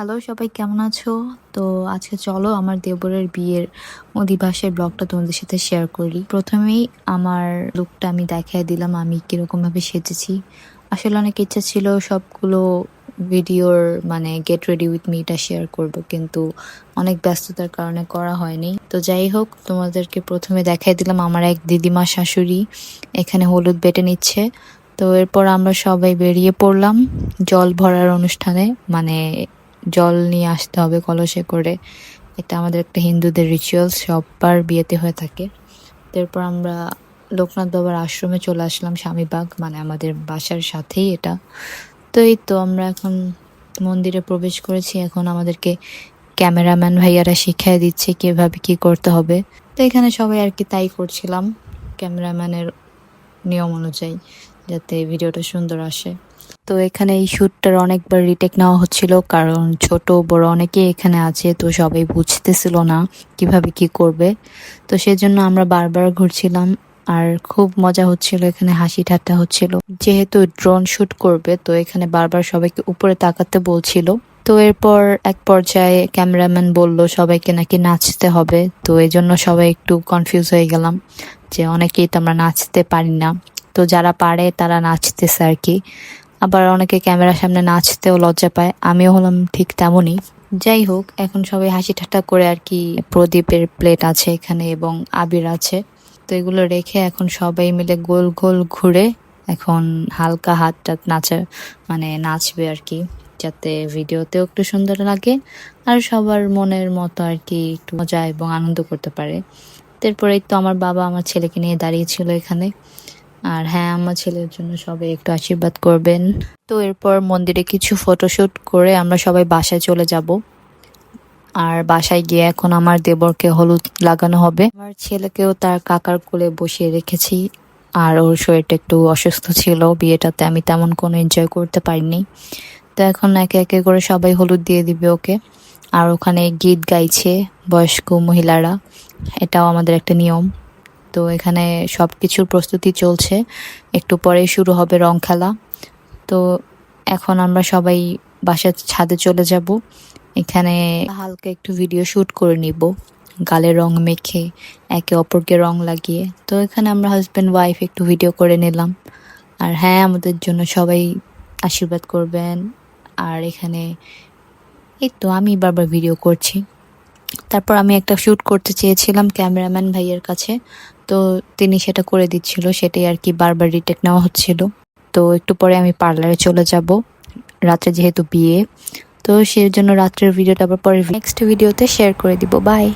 Hello সবাই, কেমন আছো? তো আজকে চলো আমার দেবরের বিয়ের অধিবাসের ব্লগটা তোমাদের সাথে শেয়ার করি। প্রথমেই আমার লুকটা আমি দেখাই দিলাম, আমি কিরকম ভাবে সেজেছি। আসলে অনেক ইচ্ছা ছিল সবগুলো ভিডিওর মানে গেট রেডি উইথ মিটা শেয়ার করব, কিন্তু অনেক ব্যস্ততার কারণে করা হয়নি। তো যাই হোক, তোমাদেরকে প্রথমে দেখাই দিলাম আমার এক দিদিমা শাশুড়ি এখানে হলুদ বেটে নিচ্ছে। তো এরপর আমরা সবাই বেরিয়ে পড়লাম জল ভরার অনুষ্ঠানে, মানে জল নিয়ে আসতে হবে কলসে করে। এটা আমাদের একটা হিন্দুদের রিচুয়ালস, সববার বিয়েতে হয়ে থাকে। তারপর আমরা লোকনাথ বাবার আশ্রমে চলে আসলাম, স্বামীবাগ, মানে আমাদের বাসার সাথেই এটা। তো এই তো আমরা এখন মন্দিরে প্রবেশ করেছি। এখন আমাদেরকে ক্যামেরাম্যান ভাইয়ারা শিখিয়ে দিচ্ছে কিভাবে কি করতে হবে। তো এখানে সবাই আর কি তাই করছিলাম, ক্যামেরাম্যানের নিয়ম অনুযায়ী, যাতে ভিডিওটা সুন্দর আসে। তো এখানে এই শ্যুটটার অনেকবার রিটেক নেওয়া হচ্ছিল, কারণ ছোট বড় অনেকেই এখানে আছে, তো সবাই বুঝতেছিল না কিভাবে কি করবে। তো সেজন্য আমরা বারবার ঘুরছিলাম, আর খুব মজা হচ্ছিল, এখানে হাসি ঠাট্টা হচ্ছিল। যেহেতু ড্রোন শুট করবে, তো এখানে বারবার সবাইকে উপরে তাকাতে বলছিল। তো এরপর এক পর্যায়ে ক্যামেরাম্যান বলল সবাইকে নাকি নাচতে হবে, তো এই জন্য সবাই একটু কনফিউজ হয়ে গেলাম, যে অনেকেই তো আমরা নাচতে পারি না। তো যারা পারে তারা নাচতেছে আর কি। আবার অনেকে ক্যামেরার সামনে নাচতেও লজ্জা পায়, আমিও হলাম ঠিক তেমনই। যাই হোক, এখন সবাই হাসি ঠাট্টা করে আর কি, প্রদীপের প্লেট আছে এখানে এবং আবির আছে। তো এগুলো রেখে এখন সবাই মিলে গোল গোল ঘুরে এখন হালকা হাত টাত নাচা, মানে নাচবে আর কি, যাতে ভিডিওতেও একটু সুন্দর লাগে আর সবার মনের মতো আর কি একটু মজা এবং আনন্দ করতে পারে। তারপরেই তো আমার বাবা আমার ছেলেকে নিয়ে দাঁড়িয়েছিল এখানে। আর হ্যাঁ, আমার ছেলের জন্য সবাই একটু আশীর্বাদ করবেন। তো এরপর মন্দিরে কিছু ফটোশুট করে আমরা সবাই বাসায় চলে যাব। আর বাসায় গিয়ে এখন আমার দেবরকে হলুদ লাগানো হবে। আমার ছেলেকেও তার কাকার কোলে বসিয়ে রেখেছি, আর ওর শরীরটা একটু অসুস্থ ছিল, বিয়েটাতে আমি তেমন কোনো এনজয় করতে পারিনি। তো এখন একে একে করে সবাই হলুদ দিয়ে দিবে ওকে। আর ওখানে গীত গাইছে বয়স্ক মহিলারা, এটাও আমাদের একটা নিয়ম। তো এখানে সবকিছুর প্রস্তুতি চলছে, একটু পরেই শুরু হবে রং খেলা। তো এখন আমরা সবাই বাসার ছাদে চলে যাব, এখানে হালকা একটু ভিডিও শুট করে নিব, গালে রং মেখে একে অপরকে রং লাগিয়ে। তো এখানে আমরা হাজব্যান্ড ওয়াইফ একটু ভিডিও করে নিলাম। আর হ্যাঁ, আমাদের জন্য সবাই আশীর্বাদ করবেন। আর এখানে এই তো আমি বারবার ভিডিও করছি। তারপর আমি একটা শ্যুট করতে চেয়েছিলাম ক্যামেরাম্যান ভাইয়ের কাছে, তো তিনি সেটা করে দিচ্ছিল, সেটাই আর কি বারবার রিটেক নেওয়া হচ্ছিল। তো একটু পরে আমি পার্লারে চলে যাব, রাত্রে যেহেতু বিয়ে। তো সেই জন্য রাত্রের ভিডিওটা আবার পরে নেক্সট ভিডিওতে শেয়ার করে দিব। বাই।